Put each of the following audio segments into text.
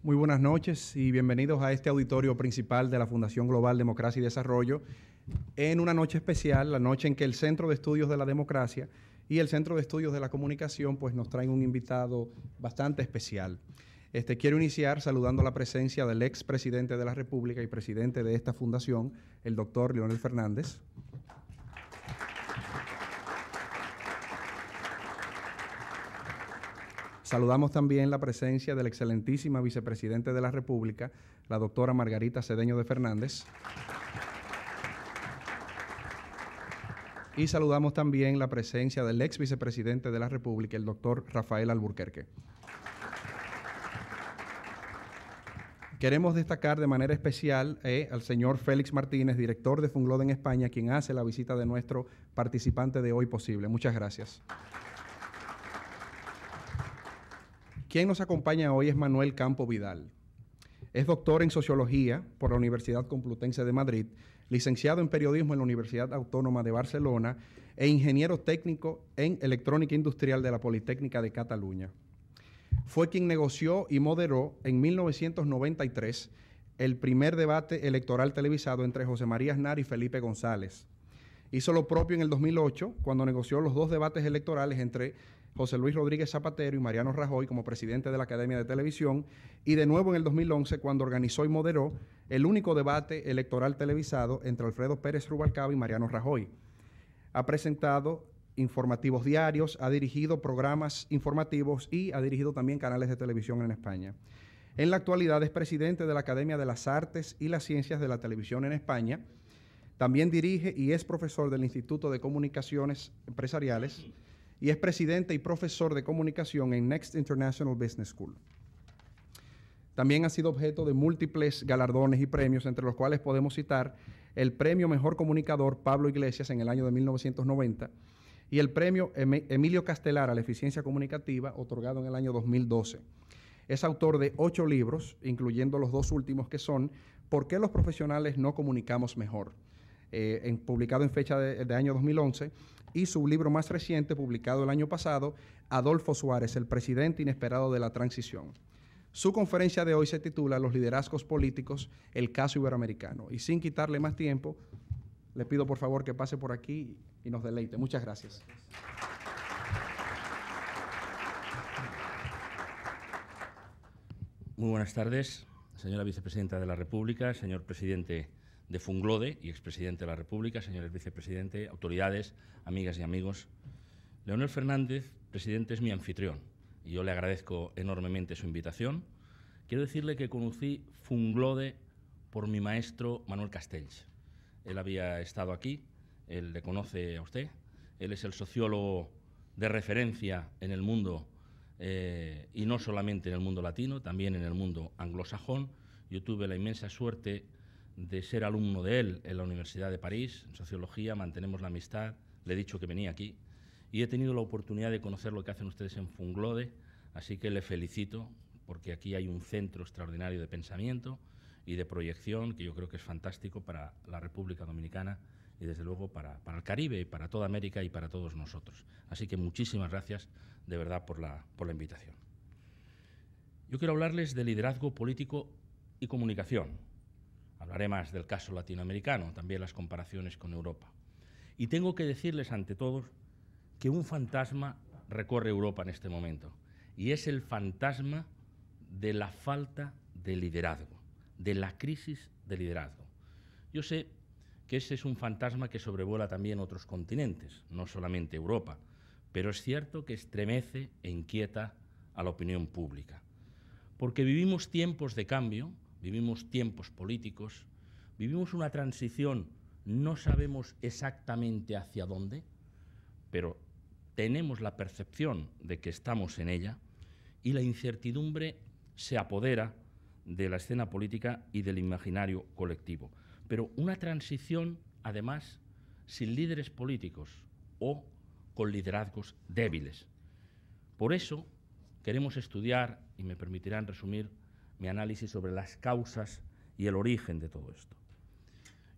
Muy buenas noches y bienvenidos a este auditorio principal de la Fundación Global Democracia y Desarrollo, en una noche especial, la noche en que el Centro de Estudios de la Democracia y el Centro de Estudios de la Comunicación pues nos traen un invitado bastante especial. Quiero iniciar saludando la presencia del expresidente de la República y presidente de esta fundación, el doctor Leonel Fernández. Saludamos también la presencia de la excelentísima vicepresidente de la República, la doctora Margarita Cedeño de Fernández. Y saludamos también la presencia del ex vicepresidente de la República, el doctor Rafael Alburquerque. Queremos destacar de manera especial al señor Félix Martínez, director de Funglode en España, quien hace la visita de nuestro participante de hoy posible. Muchas gracias. Quien nos acompaña hoy es Manuel Campo Vidal. Es doctor en Sociología por la Universidad Complutense de Madrid, licenciado en Periodismo en la Universidad Autónoma de Barcelona e ingeniero técnico en Electrónica Industrial de la Politécnica de Cataluña. Fue quien negoció y moderó en 1993 el primer debate electoral televisado entre José María Aznar y Felipe González. Hizo lo propio en el 2008, cuando negoció los dos debates electorales entre José Luis Rodríguez Zapatero y Mariano Rajoy como presidente de la Academia de Televisión, y de nuevo en el 2011, cuando organizó y moderó el único debate electoral televisado entre Alfredo Pérez Rubalcaba y Mariano Rajoy. Ha presentado informativos diarios, ha dirigido programas informativos y ha dirigido también canales de televisión en España. En la actualidad es presidente de la Academia de las Artes y las Ciencias de la Televisión en España. También dirige y es profesor del Instituto de Comunicaciones Empresariales y es presidente y profesor de comunicación en Next International Business School. También ha sido objeto de múltiples galardones y premios, entre los cuales podemos citar el Premio Mejor Comunicador Pablo Iglesias en el año de 1990 y el Premio Emilio Castelar a la Eficiencia Comunicativa, otorgado en el año 2012. Es autor de 8 libros, incluyendo los 2 últimos que son ¿Por qué los profesionales no comunicamos mejor?, publicado en fecha de año 2011, y su libro más reciente, publicado el año pasado, Adolfo Suárez, el presidente inesperado de la transición. Su conferencia de hoy se titula Los liderazgos políticos, el caso iberoamericano. Y sin quitarle más tiempo, le pido por favor que pase por aquí y nos deleite. Muchas gracias. Muy buenas tardes, señora vicepresidenta de la República, señor presidente de Funglode y expresidente de la República, señores vicepresidente, autoridades, amigas y amigos. Leonel Fernández, presidente, es mi anfitrión y yo le agradezco enormemente su invitación. Quiero decirle que conocí Funglode por mi maestro Manuel Castells. Él había estado aquí, él le conoce a usted, él es el sociólogo de referencia en el mundo y no solamente en el mundo latino, también en el mundo anglosajón. Yo tuve la inmensa suerte de ser alumno de él en la Universidad de París, en Sociología, mantenemos la amistad, le he dicho que venía aquí, y he tenido la oportunidad de conocer lo que hacen ustedes en Funglode, así que le felicito, porque aquí hay un centro extraordinario de pensamiento y de proyección, que yo creo que es fantástico para la República Dominicana y, desde luego, para el Caribe, y para toda América y para todos nosotros. Así que muchísimas gracias, de verdad, por la invitación. Yo quiero hablarles de liderazgo político y comunicación. Hablaré más del caso latinoamericano, también las comparaciones con Europa. Y tengo que decirles ante todos que un fantasma recorre Europa en este momento, y es el fantasma de la falta de liderazgo, de la crisis de liderazgo. Yo sé que ese es un fantasma que sobrevuela también otros continentes, no solamente Europa, pero es cierto que estremece e inquieta a la opinión pública. Porque vivimos tiempos de cambio, vivimos tiempos políticos, vivimos una transición, no sabemos exactamente hacia dónde, pero tenemos la percepción de que estamos en ella, y la incertidumbre se apodera de la escena política y del imaginario colectivo. Pero una transición, además, sin líderes políticos o con liderazgos débiles. Por eso queremos estudiar, y me permitirán resumir mi análisis sobre las causas y el origen de todo esto.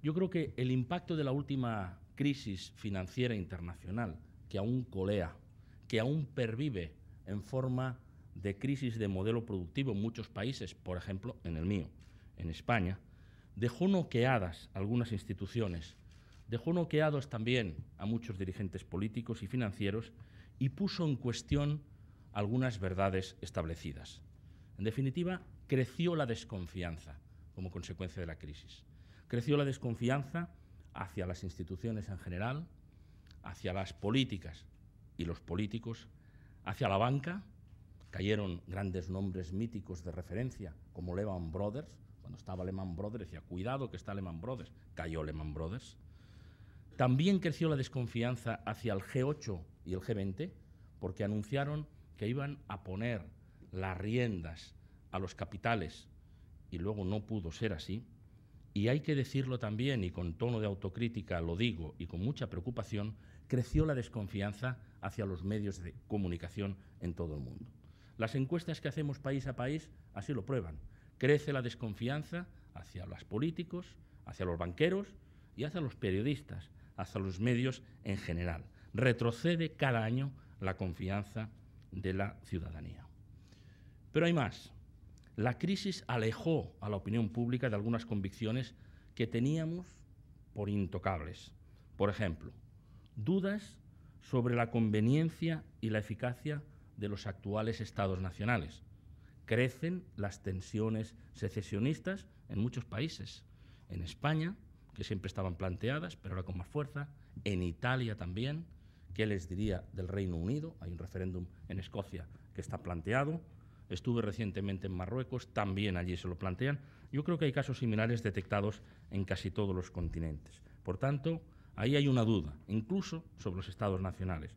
Yo creo que el impacto de la última crisis financiera internacional, que aún colea, que aún pervive en forma de crisis de modelo productivo en muchos países, por ejemplo, en el mío, en España, dejó noqueadas algunas instituciones, dejó noqueados también a muchos dirigentes políticos y financieros y puso en cuestión algunas verdades establecidas. En definitiva, creció la desconfianza como consecuencia de la crisis. Creció la desconfianza hacia las instituciones en general, hacia las políticas y los políticos, hacia la banca. Cayeron grandes nombres míticos de referencia, como Lehman Brothers. Cuando estaba Lehman Brothers, decía, cuidado que está Lehman Brothers. Cayó Lehman Brothers. También creció la desconfianza hacia el G8 y el G20, porque anunciaron que iban a poner las riendas a los capitales, y luego no pudo ser así. Y hay que decirlo también, y con tono de autocrítica lo digo, y con mucha preocupación, creció la desconfianza hacia los medios de comunicación en todo el mundo. Las encuestas que hacemos país a país así lo prueban. Crece la desconfianza hacia los políticos, hacia los banqueros y hacia los periodistas, hacia los medios en general. Retrocede cada año la confianza de la ciudadanía. Pero hay más. La crisis alejó a la opinión pública de algunas convicciones que teníamos por intocables. Por ejemplo, dudas sobre la conveniencia y la eficacia de los actuales estados nacionales. Crecen las tensiones secesionistas en muchos países. En España, que siempre estaban planteadas, pero ahora con más fuerza. En Italia también. ¿Qué les diría del Reino Unido? Hay un referéndum en Escocia que está planteado. Estuve recientemente en Marruecos, también allí se lo plantean. Yo creo que hay casos similares detectados en casi todos los continentes. Por tanto, ahí hay una duda, incluso sobre los estados nacionales.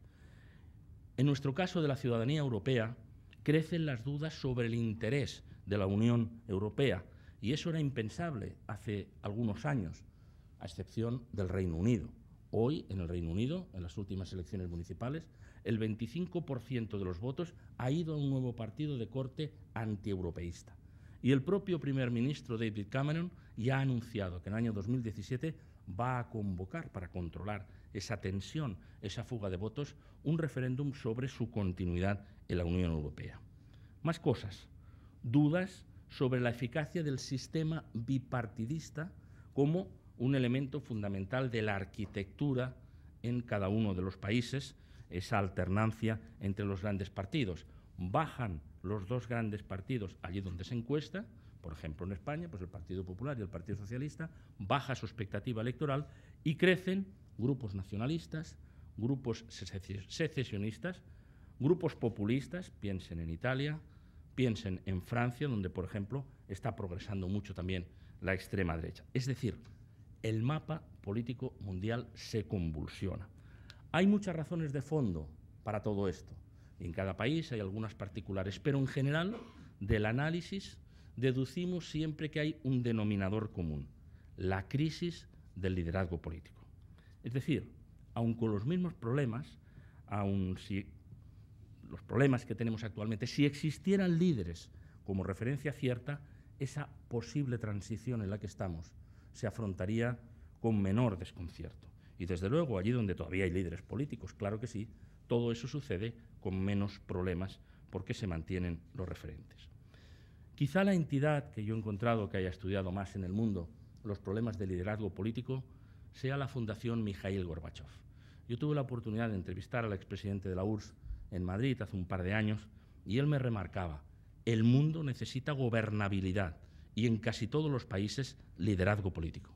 En nuestro caso de la ciudadanía europea, crecen las dudas sobre el interés de la Unión Europea, y eso era impensable hace algunos años, a excepción del Reino Unido. Hoy, en el Reino Unido, en las últimas elecciones municipales, el 25% de los votos ha ido a un nuevo partido de corte antieuropeísta. Y el propio primer ministro David Cameron ya ha anunciado que en el año 2017 va a convocar, para controlar esa tensión, esa fuga de votos, un referéndum sobre su continuidad en la Unión Europea. Más cosas. Dudas sobre la eficacia del sistema bipartidista como un elemento fundamental de la arquitectura en cada uno de los países, esa alternancia entre los grandes partidos. Bajan los dos grandes partidos allí donde se encuesta, por ejemplo en España, pues el Partido Popular y el Partido Socialista, baja su expectativa electoral y crecen grupos nacionalistas, grupos secesionistas, grupos populistas, piensen en Italia, piensen en Francia, donde por ejemplo está progresando mucho también la extrema derecha. Es decir, el mapa político mundial se convulsiona. Hay muchas razones de fondo para todo esto. Y en cada país hay algunas particulares, pero en general del análisis deducimos siempre que hay un denominador común, la crisis del liderazgo político. Es decir, aun con los mismos problemas, aun si los problemas que tenemos actualmente, si existieran líderes como referencia cierta, esa posible transición en la que estamos se afrontaría con menor desconcierto. Y desde luego, allí donde todavía hay líderes políticos, claro que sí, todo eso sucede con menos problemas porque se mantienen los referentes. Quizá la entidad que yo he encontrado que haya estudiado más en el mundo los problemas de liderazgo político sea la Fundación Mikhail Gorbachev. Yo tuve la oportunidad de entrevistar al expresidente de la URSS en Madrid hace un par de años y él me remarcaba, el mundo necesita gobernabilidad y en casi todos los países liderazgo político.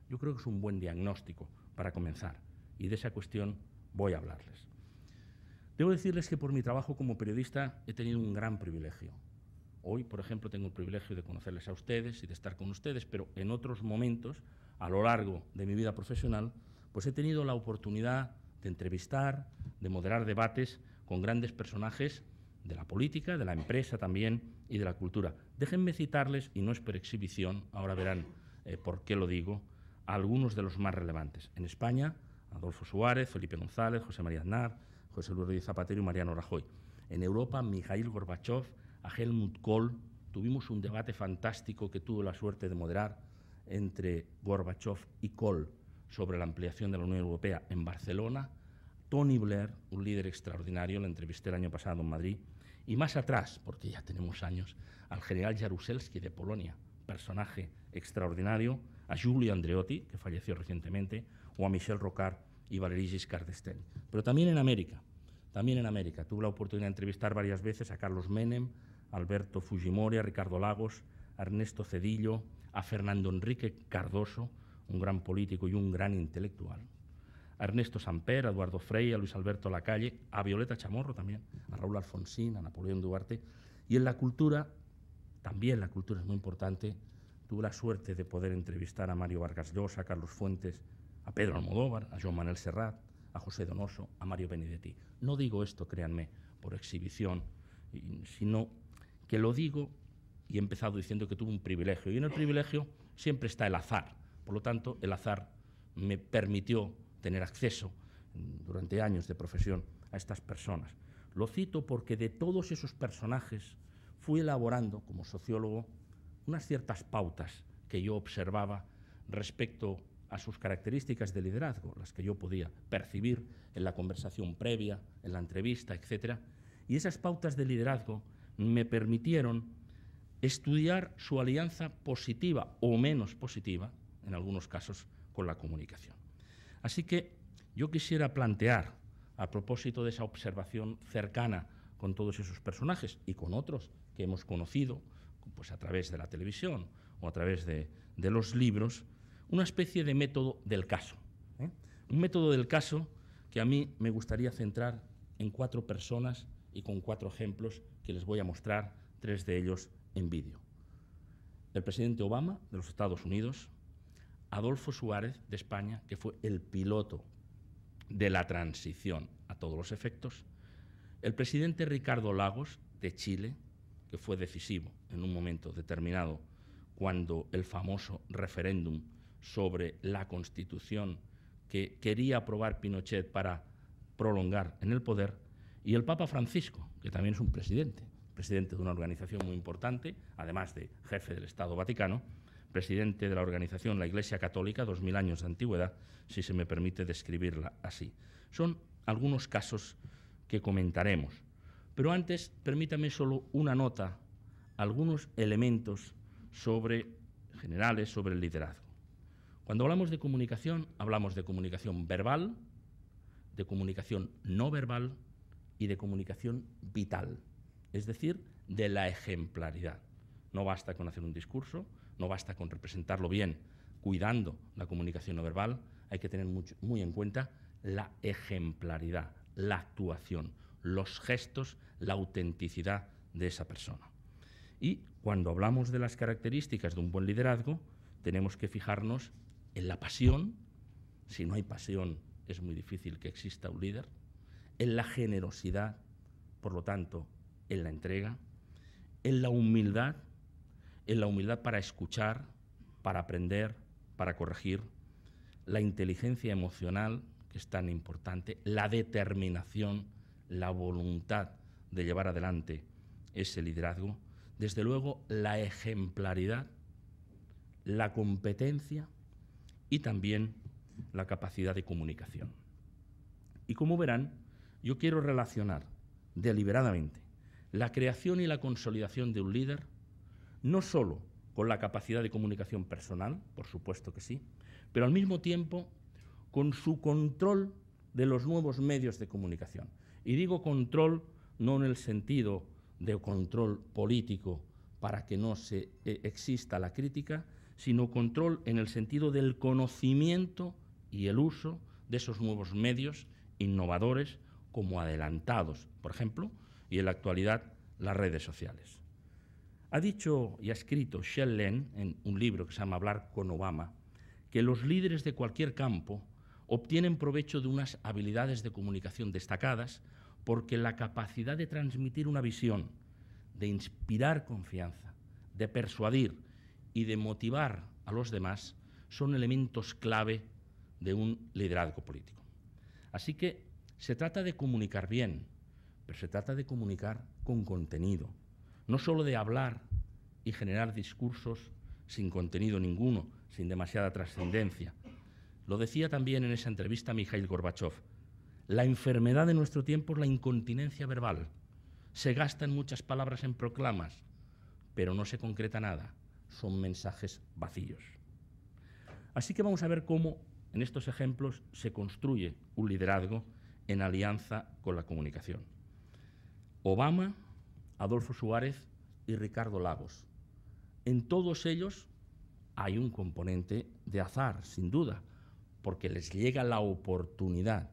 Yo creo que es un buen diagnóstico para comenzar y de esa cuestión voy a hablarles. Debo decirles que por mi trabajo como periodista he tenido un gran privilegio. Hoy, por ejemplo, tengo el privilegio de conocerles a ustedes y de estar con ustedes, pero en otros momentos, a lo largo de mi vida profesional, pues he tenido la oportunidad de entrevistar, de moderar debates con grandes personajes de la política, de la empresa también y de la cultura. Déjenme citarles, y no es por exhibición, ahora verán por qué lo digo, a algunos de los más relevantes. En España, Adolfo Suárez, Felipe González, José María Aznar, José Luis Rodríguez Zapatero y Mariano Rajoy. En Europa, Mikhail Gorbachev, a Helmut Kohl. Tuvimos un debate fantástico que tuve la suerte de moderar entre Gorbachev y Kohl sobre la ampliación de la Unión Europea en Barcelona. Tony Blair, un líder extraordinario, lo entrevisté el año pasado en Madrid. y más atrás, porque ya tenemos años, al general Jaruzelski de Polonia, personaje extraordinario, a Giulio Andreotti, que falleció recientemente, o a Michel Rocard y Valéry Giscard d'Estaing. Pero también en América. Tuve la oportunidad de entrevistar varias veces a Carlos Menem, a Alberto Fujimori, a Ricardo Lagos, a Ernesto Zedillo, a Fernando Enrique Cardoso, un gran político y un gran intelectual, a Ernesto Samper, a Eduardo Frei, a Luis Alberto Lacalle, a Violeta Chamorro también, a Raúl Alfonsín, a Napoleón Duarte. Y en la cultura, también la cultura es muy importante. Tuve la suerte de poder entrevistar a Mario Vargas Llosa, a Carlos Fuentes, a Pedro Almodóvar, a Joan Manuel Serrat, a José Donoso, a Mario Benedetti. No digo esto, créanme, por exhibición, sino que lo digo y he empezado diciendo que tuve un privilegio. Y en el privilegio siempre está el azar. Por lo tanto, el azar me permitió tener acceso durante años de profesión a estas personas. Lo cito porque de todos esos personajes fui elaborando, como sociólogo, unas ciertas pautas que yo observaba respecto a sus características de liderazgo, las que yo podía percibir en la conversación previa, en la entrevista, etc. Y esas pautas de liderazgo me permitieron estudiar su alianza positiva o menos positiva, en algunos casos, con la comunicación. Así que yo quisiera plantear, a propósito de esa observación cercana con todos esos personajes y con otros que hemos conocido, pues a través de la televisión o a través de los libros, una especie de método del caso. Un método del caso que a mí me gustaría centrar en 4 personas y con 4 ejemplos que les voy a mostrar, 3 de ellos en vídeo. El presidente Obama de los Estados Unidos, Adolfo Suárez de España, que fue el piloto de la transición a todos los efectos, el presidente Ricardo Lagos de Chile, que fue decisivo en un momento determinado cuando el famoso referéndum sobre la Constitución que quería aprobar Pinochet para prolongar en el poder, y el Papa Francisco, que también es un presidente de una organización muy importante, además de jefe del Estado Vaticano, presidente de la organización La Iglesia Católica, 2000 años de antigüedad, si se me permite describirla así. Son algunos casos que comentaremos. Pero antes, permítame solo una nota, algunos elementos generales sobre el liderazgo. Cuando hablamos de comunicación verbal, de comunicación no verbal y de comunicación vital, es decir, de la ejemplaridad. No basta con hacer un discurso, no basta con representarlo bien, cuidando la comunicación no verbal, hay que tener muy en cuenta la ejemplaridad, la actuación, los gestos, la autenticidad de esa persona. Y cuando hablamos de las características de un buen liderazgo, tenemos que fijarnos en la pasión. Si no hay pasión, es muy difícil que exista un líder. En la generosidad, por lo tanto, en la entrega. En la humildad para escuchar, para aprender, para corregir. La inteligencia emocional, que es tan importante. La determinación, la voluntad de llevar adelante ese liderazgo. Desde luego, la ejemplaridad, la competencia y también la capacidad de comunicación. Y como verán, yo quiero relacionar deliberadamente la creación y la consolidación de un líder no solo con la capacidad de comunicación personal, por supuesto que sí, pero al mismo tiempo con su control de los nuevos medios de comunicación. Y digo control no en el sentido de control político para que no exista la crítica, sino control en el sentido del conocimiento y el uso de esos nuevos medios innovadores como adelantados, por ejemplo, y en la actualidad las redes sociales. Ha dicho y ha escrito Shell Len en un libro que se llama Hablar con Obama, que los líderes de cualquier campo obtienen provecho de unas habilidades de comunicación destacadas porque la capacidad de transmitir una visión, de inspirar confianza, de persuadir y de motivar a los demás son elementos clave de un liderazgo político. Así que se trata de comunicar bien, pero se trata de comunicar con contenido, no solo de hablar y generar discursos sin contenido ninguno, sin demasiada trascendencia. Lo decía también en esa entrevista Mikhail Gorbachev. La enfermedad de nuestro tiempo es la incontinencia verbal. se gastan muchas palabras en proclamas, pero no se concreta nada. Son mensajes vacíos. Así que vamos a ver cómo en estos ejemplos se construye un liderazgo en alianza con la comunicación. Obama, Adolfo Suárez y Ricardo Lagos. En todos ellos hay un componente de azar, sin duda, porque les llega la oportunidad.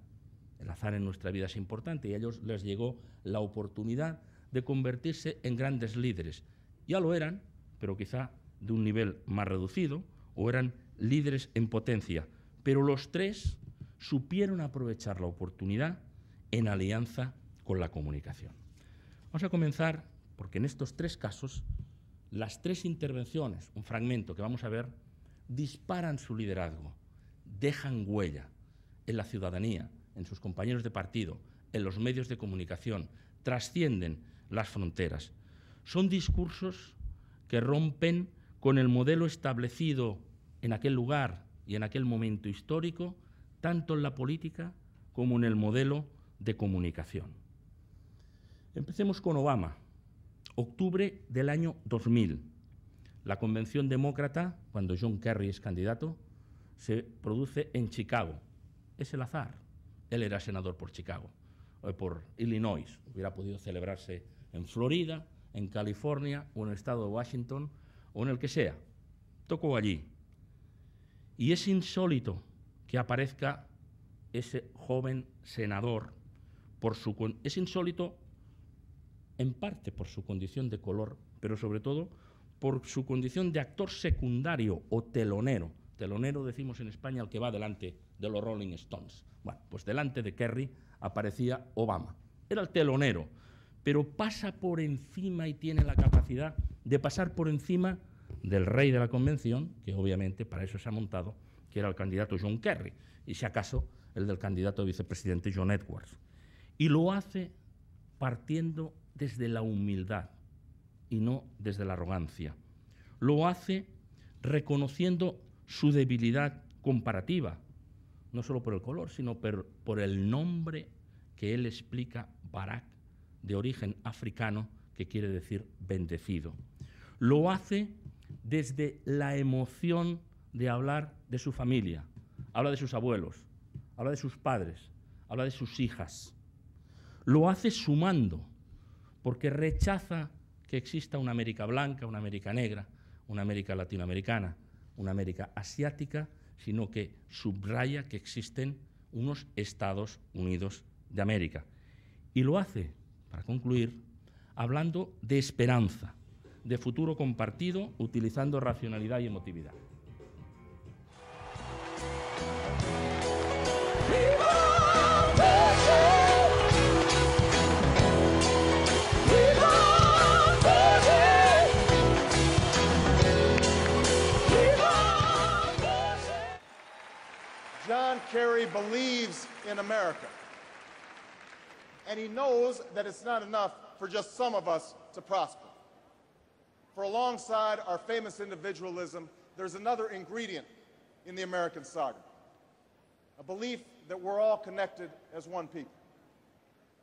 El azar en nuestra vida es importante y a ellos les llegó la oportunidad de convertirse en grandes líderes. Ya lo eran, pero quizá de un nivel más reducido, o eran líderes en potencia. Pero los tres supieron aprovechar la oportunidad en alianza con la comunicación. Vamos a comenzar porque en estos tres casos, las tres intervenciones, un fragmento que vamos a ver, disparan su liderazgo, dejan huella en la ciudadanía, en sus compañeros de partido, en los medios de comunicación, trascienden las fronteras. Son discursos que rompen con el modelo establecido en aquel lugar y en aquel momento histórico, tanto en la política como en el modelo de comunicación. Empecemos con Obama. Octubre del año 2000. La convención demócrata, cuando John Kerry es candidato, se produce en Chicago. Es el azar. Él era senador por Chicago, por Illinois. Hubiera podido celebrarse en Florida, en California o en el estado de Washington o en el que sea. Tocó allí. Y es insólito que aparezca ese joven senador. Es insólito en parte por su condición de color, pero sobre todo por su condición de actor secundario o telonero. Telonero decimos en España al que va delante de los Rolling Stones. Bueno, pues delante de Kerry aparecía Obama. Era el telonero, pero pasa por encima y tiene la capacidad de pasar por encima del rey de la convención, que obviamente para eso se ha montado, que era el candidato John Kerry, y si acaso el del candidato vicepresidente John Edwards. Y lo hace partiendo desde la humildad y no desde la arrogancia. Lo hace reconociendo su debilidad comparativa, no solo por el color, sino por el nombre que él explica, Barack, de origen africano, que quiere decir bendecido. Lo hace desde la emoción de hablar de su familia, habla de sus abuelos, habla de sus padres, habla de sus hijas. Lo hace sumando, porque rechaza que exista una América blanca, una América negra, una América latinoamericana, una América asiática, sino que subraya que existen unos Estados Unidos de América. Y lo hace, para concluir, hablando de esperanza, de futuro compartido, utilizando racionalidad y emotividad. John Kerry believes in America, and he knows that it's not enough for just some of us to prosper. For alongside our famous individualism, there's another ingredient in the American saga, a belief that we're all connected as one people.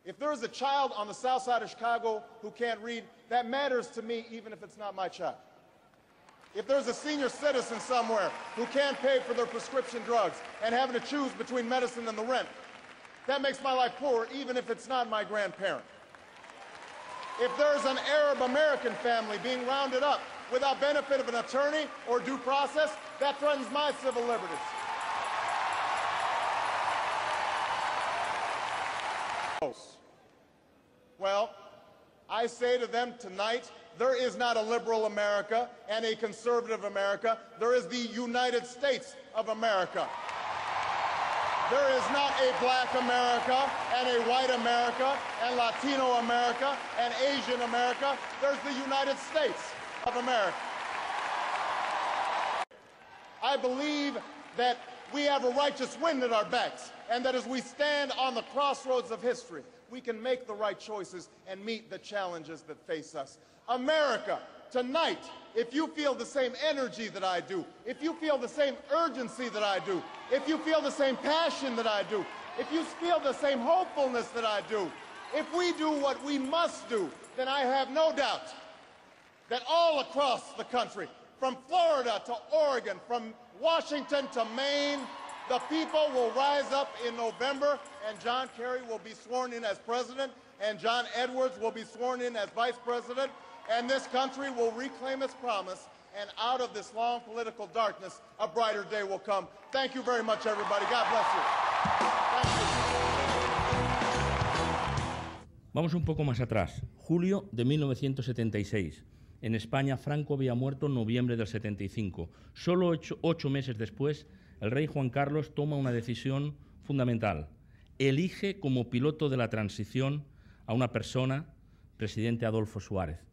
If there's a child on the south side of Chicago who can't read, that matters to me even if it's not my child. If there's a senior citizen somewhere who can't pay for their prescription drugs and having to choose between medicine and the rent, that makes my life poor even if it's not my grandparent. If there's an Arab American family being rounded up without benefit of an attorney or due process, that threatens my civil liberties. Well, I say to them tonight, there is not a liberal America and a conservative America. There is the United States of America. There is not a black America and a white America and Latino America and Asian America. There's the United States of America. I believe that we have a righteous wind at our backs, and that as we stand on the crossroads of history, we can make the right choices and meet the challenges that face us. America, tonight, if you feel the same energy that I do, if you feel the same urgency that I do, if you feel the same passion that I do, if you feel the same hopefulness that I do, If we do what we must do, then I have no doubt that all across the country, from Florida to Oregon, from Washington to Maine, the people will rise up in November, and John Kerry will be sworn in as president, and John Edwards will be sworn in as vice president, and this country will reclaim its promise, and out of this long political darkness, a brighter day will come. Thank you very much, everybody. God bless you. Thank you. Vamos un poco más atrás. Julio de 1976. En España, Franco había muerto en noviembre del 75. Solo 8 meses después, el rey Juan Carlos toma una decisión fundamental. Elige como piloto de la transición a una persona, presidente Adolfo Suárez.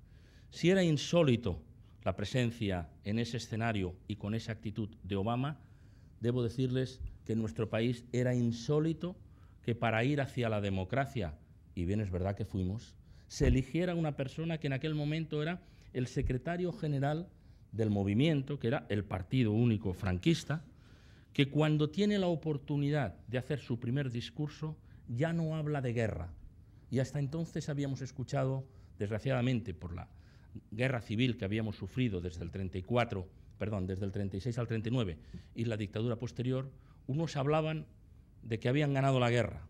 Si era insólito la presencia en ese escenario y con esa actitud de Obama, debo decirles que en nuestro país era insólito que para ir hacia la democracia, y bien es verdad que fuimos, se eligiera una persona que en aquel momento era el secretario general del movimiento, que era el Partido Único Franquista, que cuando tiene la oportunidad de hacer su primer discurso ya no habla de guerra. Y hasta entonces habíamos escuchado, desgraciadamente por la guerra civil que habíamos sufrido desde el 36 al 39 y la dictadura posterior, unos hablaban de que habían ganado la guerra,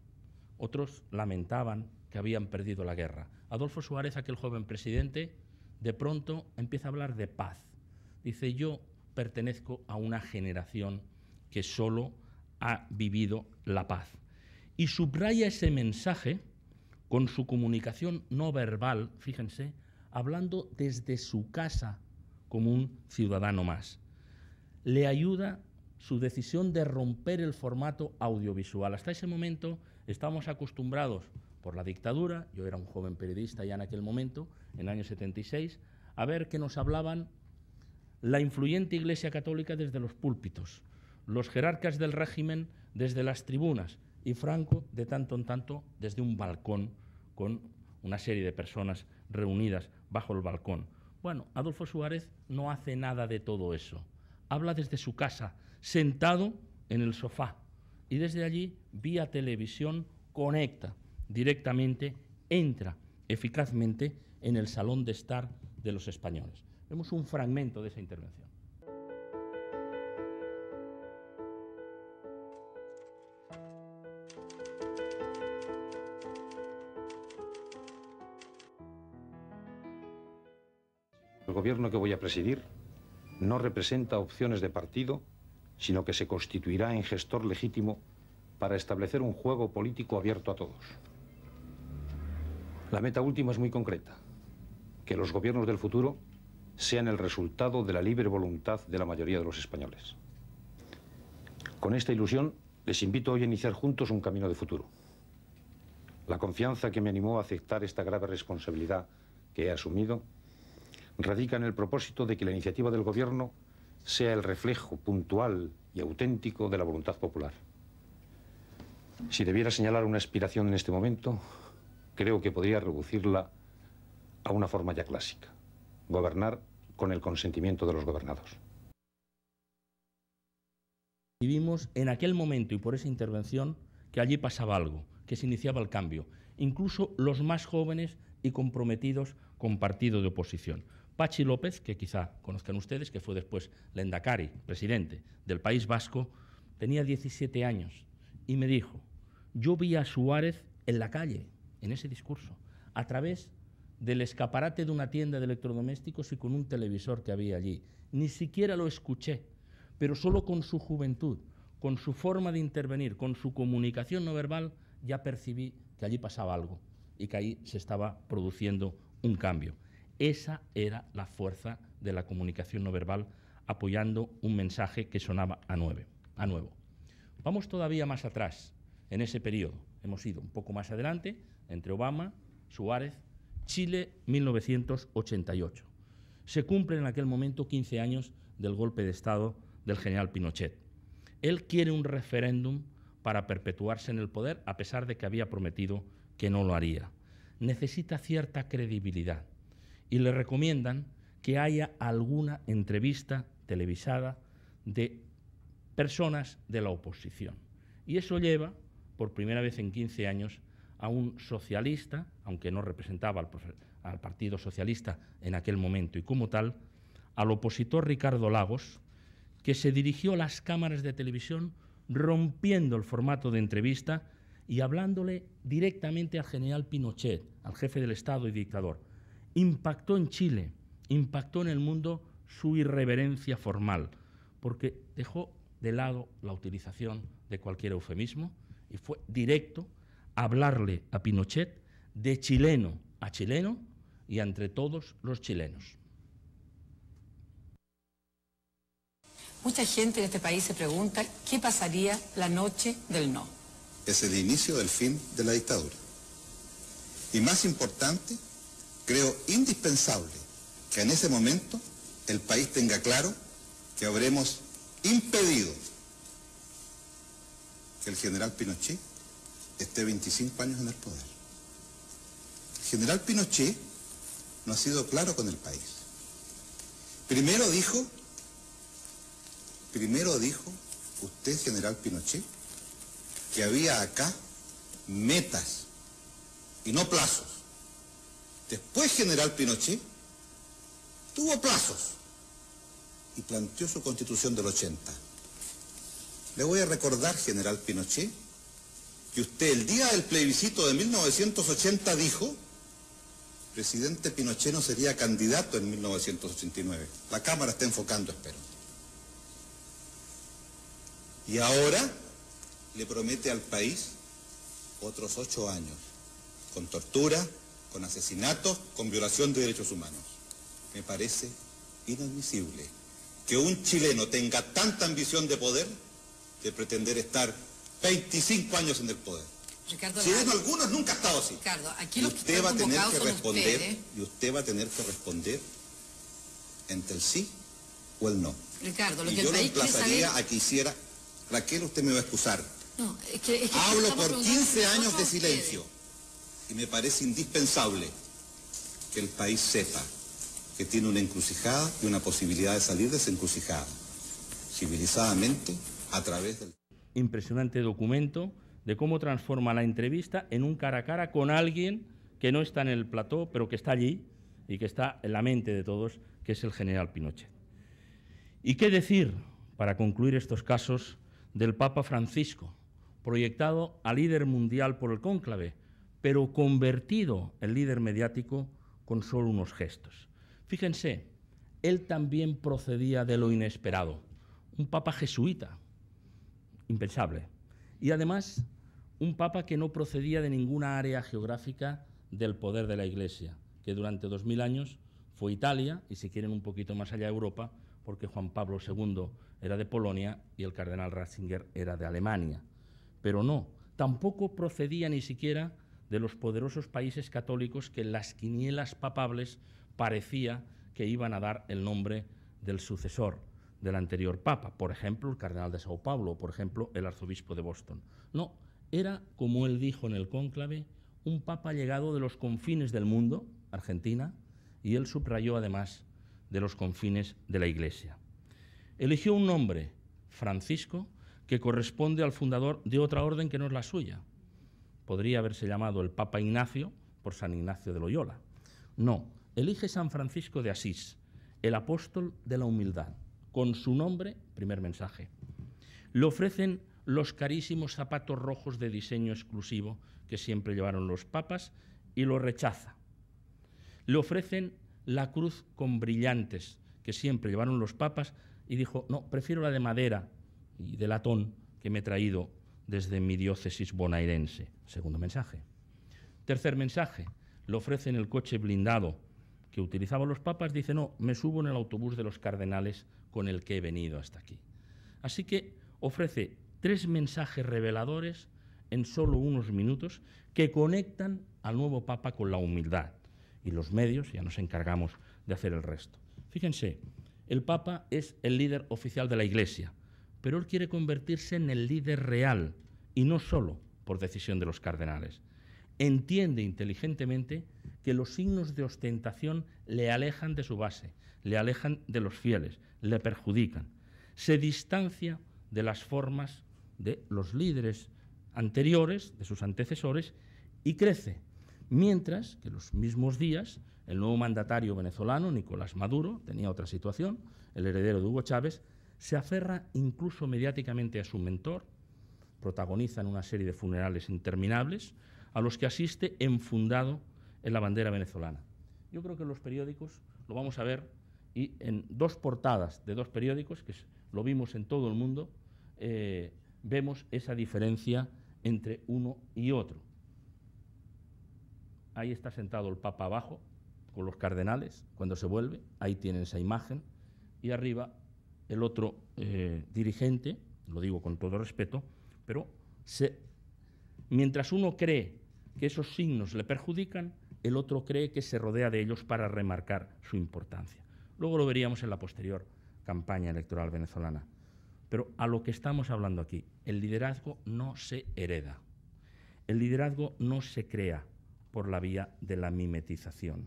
otros lamentaban que habían perdido la guerra. Adolfo Suárez, aquel joven presidente, de pronto empieza a hablar de paz. Dice, yo pertenezco a una generación que solo ha vivido la paz. Y subraya ese mensaje con su comunicación no verbal, fíjense, hablando desde su casa como un ciudadano más. Le ayuda su decisión de romper el formato audiovisual. Hasta ese momento estábamos acostumbrados por la dictadura, yo era un joven periodista ya en aquel momento, en el año 76, a ver que nos hablaban la influyente Iglesia Católica desde los púlpitos, los jerarcas del régimen desde las tribunas y Franco de tanto en tanto desde un balcón con una serie de personas reunidas bajo el balcón. Bueno, Adolfo Suárez no hace nada de todo eso. Habla desde su casa, sentado en el sofá, y desde allí, vía televisión, conecta directamente, entra eficazmente en el salón de estar de los españoles. Vemos un fragmento de esa intervención. El gobierno que voy a presidir no representa opciones de partido, sino que se constituirá en gestor legítimo para establecer un juego político abierto a todos. La meta última es muy concreta, que los gobiernos del futuro sean el resultado de la libre voluntad de la mayoría de los españoles. Con esta ilusión, les invito hoy a iniciar juntos un camino de futuro. La confianza que me animó a aceptar esta grave responsabilidad que he asumido radica en el propósito de que la iniciativa del gobierno sea el reflejo puntual y auténtico de la voluntad popular. Si debiera señalar una aspiración en este momento, creo que podría reducirla a una forma ya clásica: gobernar con el consentimiento de los gobernados. Vivimos en aquel momento y por esa intervención que allí pasaba algo, que se iniciaba el cambio. Incluso los más jóvenes y comprometidos con partido de oposición. Patxi López, que quizá conozcan ustedes, que fue después Lehendakari, presidente del País Vasco, tenía 17 años y me dijo, yo vi a Suárez en la calle, en ese discurso, a través del escaparate de una tienda de electrodomésticos y con un televisor que había allí. Ni siquiera lo escuché, pero solo con su juventud, con su forma de intervenir, con su comunicación no verbal, ya percibí que allí pasaba algo y que ahí se estaba produciendo un cambio. Esa era la fuerza de la comunicación no verbal, apoyando un mensaje que sonaba a nuevo. Vamos todavía más atrás, en ese periodo. Hemos ido un poco más adelante, entre Obama, Suárez, Chile, 1988. Se cumplen en aquel momento 15 años del golpe de Estado del general Pinochet. Él quiere un referéndum para perpetuarse en el poder, a pesar de que había prometido que no lo haría. Necesita cierta credibilidad y le recomiendan que haya alguna entrevista televisada de personas de la oposición. Y eso lleva, por primera vez en 15 años, a un socialista, aunque no representaba al Partido Socialista en aquel momento y como tal, al opositor Ricardo Lagos, que se dirigió a las cámaras de televisión rompiendo el formato de entrevista y hablándole directamente al general Pinochet, al jefe del Estado y dictador. Impactó en Chile, impactó en el mundo su irreverencia formal, porque dejó de lado la utilización de cualquier eufemismo y fue directo a hablarle a Pinochet de chileno a chileno y entre todos los chilenos. Mucha gente en este país se pregunta qué pasaría la noche del no. Es el inicio del fin de la dictadura. Y más importante, creo indispensable que en ese momento el país tenga claro que habremos impedido que el general Pinochet esté 25 años en el poder. El general Pinochet no ha sido claro con el país. Primero dijo usted, general Pinochet, que había acá metas y no plazos. Después, general Pinochet tuvo plazos y planteó su constitución del 80. Le voy a recordar, general Pinochet, que usted el día del plebiscito de 1980 dijo: presidente Pinochet no sería candidato en 1989. La Cámara está enfocando, espero. Y ahora le promete al país otros 8 años, con tortura, con asesinatos, con violación de derechos humanos. Me parece inadmisible que un chileno tenga tanta ambición de poder de pretender estar 25 años en el poder. Ricardo, si ven algunos, nunca ha estado así. Ricardo, aquí y los usted va a tener que responder, ustedes. y usted va a tener que responder entre el sí o el no. Ricardo, lo y que yo el lo país quiere emplazaría saber... a que hiciera... Raquel, usted me va a excusar. No, es que Hablo estamos por preguntando 15 años de nosotros a silencio y me parece indispensable que el país sepa que tiene una encrucijada y una posibilidad de salir de esa encrucijada civilizadamente a través del... Impresionante documento de cómo transforma la entrevista en un cara a cara con alguien que no está en el plató, pero que está allí y que está en la mente de todos, que es el general Pinochet. ¿Y qué decir, para concluir estos casos, del Papa Francisco, proyectado a líder mundial por el cónclave, pero convertido en líder mediático con solo unos gestos? Fíjense, él también procedía de lo inesperado, un papa jesuita, impensable, y además un papa que no procedía de ninguna área geográfica del poder de la Iglesia, que durante 2000 años fue Italia, y si quieren un poquito más allá Europa, porque Juan Pablo II era de Polonia y el cardenal Ratzinger era de Alemania. Pero no, tampoco procedía ni siquiera de los poderosos países católicos que en las quinielas papables parecía que iban a dar el nombre del sucesor del anterior papa, por ejemplo, el cardenal de Sao Paulo, o por ejemplo, el arzobispo de Boston. No, era, como él dijo en el cónclave, un papa llegado de los confines del mundo, Argentina, y él subrayó además de los confines de la Iglesia. Eligió un nombre, Francisco, que corresponde al fundador de otra orden que no es la suya. Podría haberse llamado el Papa Ignacio por San Ignacio de Loyola. No, elige San Francisco de Asís, el apóstol de la humildad. Con su nombre, primer mensaje. Le ofrecen los carísimos zapatos rojos de diseño exclusivo que siempre llevaron los papas y lo rechaza. Le ofrecen la cruz con brillantes que siempre llevaron los papas y dijo, no, prefiero la de madera y de latón que me he traído desde mi diócesis bonaerense. Segundo mensaje. Tercer mensaje, le ofrecen el coche blindado que utilizaban los papas, dice, no, me subo en el autobús de los cardenales con el que he venido hasta aquí. Así que ofrece 3 mensajes reveladores en solo unos minutos que conectan al nuevo papa con la humildad. Y los medios ya nos encargamos de hacer el resto. Fíjense, el papa es el líder oficial de la Iglesia, pero él quiere convertirse en el líder real y no solo por decisión de los cardenales. Entiende inteligentemente que los signos de ostentación le alejan de su base, le alejan de los fieles, le perjudican. Se distancia de las formas de los líderes anteriores, de sus antecesores, y crece, mientras que los mismos días el nuevo mandatario venezolano, Nicolás Maduro, tenía otra situación, el heredero de Hugo Chávez, se aferra incluso mediáticamente a su mentor, protagonizan una serie de funerales interminables a los que asiste enfundado en la bandera venezolana. Yo creo que en los periódicos lo vamos a ver, y en dos portadas de dos periódicos, que lo vimos en todo el mundo, vemos esa diferencia entre uno y otro. Ahí está sentado el Papa abajo, con los cardenales, cuando se vuelve, ahí tienen esa imagen, y arriba el otro dirigente, lo digo con todo respeto, pero mientras uno cree que esos signos le perjudican, el otro cree que se rodea de ellos para remarcar su importancia. Luego lo veríamos en la posterior campaña electoral venezolana. Pero a lo que estamos hablando aquí, el liderazgo no se hereda, el liderazgo no se crea por la vía de la mimetización.